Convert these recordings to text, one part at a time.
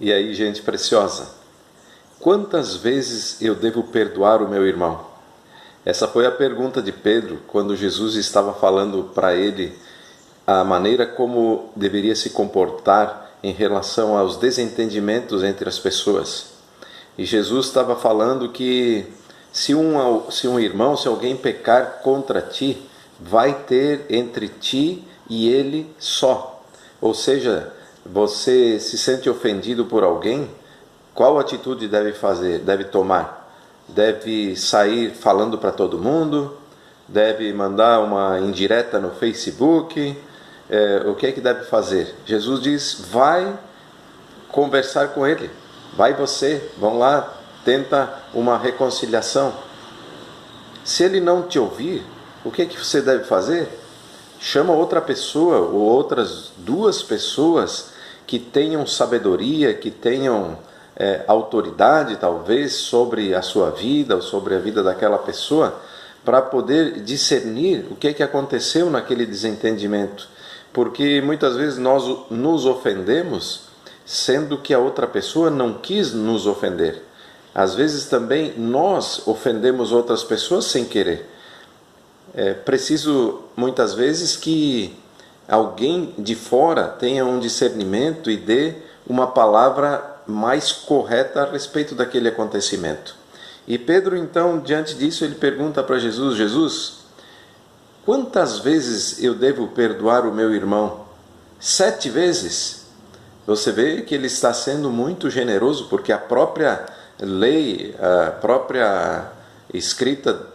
E aí, gente preciosa, quantas vezes eu devo perdoar o meu irmão? Essa foi a pergunta de Pedro quando Jesus estava falando para ele a maneira como deveria se comportar em relação aos desentendimentos entre as pessoas. E Jesus estava falando que se um irmão, se alguém pecar contra ti, vai ter entre ti e ele só. Ou seja, você se sente ofendido por alguém, qual atitude deve fazer, deve tomar? Deve sair falando para todo mundo? Deve mandar uma indireta no Facebook? O que é que deve fazer? Jesus diz, vai conversar com ele. Vai você, vão lá, tenta uma reconciliação. Se ele não te ouvir, o que é que você deve fazer? Chama outra pessoa ou outras duas pessoas que tenham sabedoria, que tenham autoridade talvez sobre a sua vida ou sobre a vida daquela pessoa, para poder discernir o que é que aconteceu naquele desentendimento. Porque muitas vezes nós nos ofendemos sendo que a outra pessoa não quis nos ofender. Às vezes também nós ofendemos outras pessoas sem querer. É preciso muitas vezes que alguém de fora tenha um discernimento e dê uma palavra mais correta a respeito daquele acontecimento. E Pedro então, diante disso, ele pergunta para Jesus, Jesus, quantas vezes eu devo perdoar o meu irmão? 7 vezes? Você vê que ele está sendo muito generoso, porque a própria lei, a própria escrita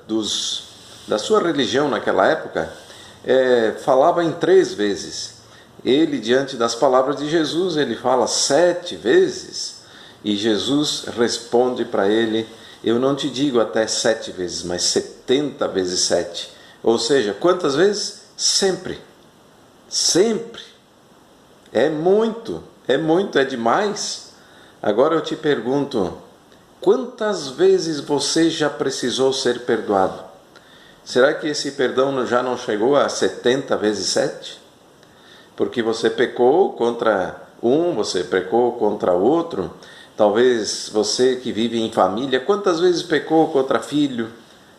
da sua religião naquela época, falava em 3 vezes. Ele, diante das palavras de Jesus, ele fala 7 vezes. E Jesus responde para ele, eu não te digo até 7 vezes, mas 70 vezes 7. Ou seja, quantas vezes? Sempre. Sempre. É muito, é demais. Agora eu te pergunto, quantas vezes você já precisou ser perdoado? Será que esse perdão já não chegou a 70 vezes 7? Porque você pecou contra um, você pecou contra outro. Talvez você que vive em família, quantas vezes pecou contra filho,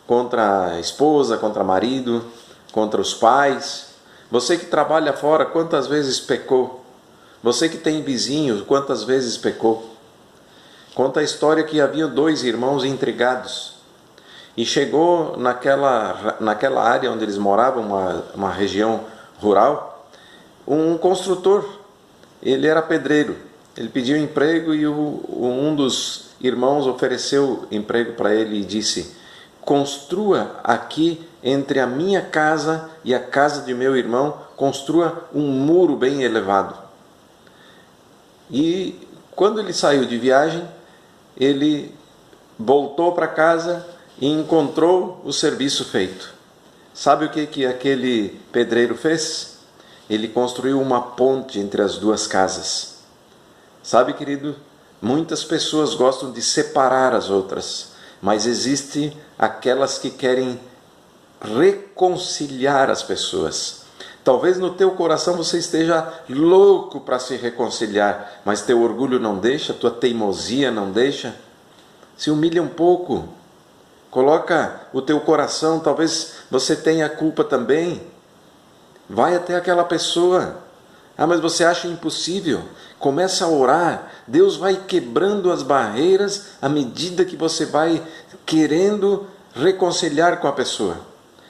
contra a esposa, contra marido, contra os pais? Você que trabalha fora, quantas vezes pecou? Você que tem vizinhos, quantas vezes pecou? Conta a história que havia 2 irmãos intrigados. E chegou naquela área onde eles moravam, uma região rural, um construtor. Ele era pedreiro. Ele pediu emprego e um dos irmãos ofereceu emprego para ele e disse, construa aqui entre a minha casa e a casa de meu irmão, construa um muro bem elevado. E quando ele saiu de viagem, ele voltou para casa e encontrou o serviço feito. Sabe o que aquele pedreiro fez? Ele construiu uma ponte entre as 2 casas. Sabe, querido, muitas pessoas gostam de separar as outras, mas existem aquelas que querem reconciliar as pessoas. Talvez no teu coração você esteja louco para se reconciliar, mas teu orgulho não deixa, tua teimosia não deixa. Se humilha um pouco, coloca o teu coração, talvez você tenha culpa também. Vai até aquela pessoa. Mas você acha impossível? Começa a orar. Deus vai quebrando as barreiras à medida que você vai querendo reconciliar com a pessoa.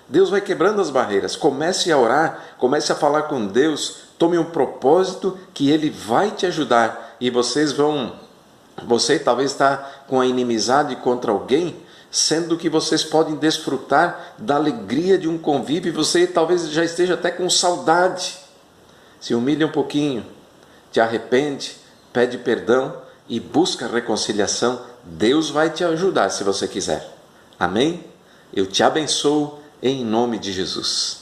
Deus vai quebrando as barreiras. Comece a orar, comece a falar com Deus. Tome um propósito que Ele vai te ajudar. E você talvez está com a inimizade contra alguém, sendo que vocês podem desfrutar da alegria de um convívio. E você talvez já esteja até com saudade. Se humilha um pouquinho, te arrepende, pede perdão e busca reconciliação. Deus vai te ajudar se você quiser. Amém? Eu te abençoo em nome de Jesus.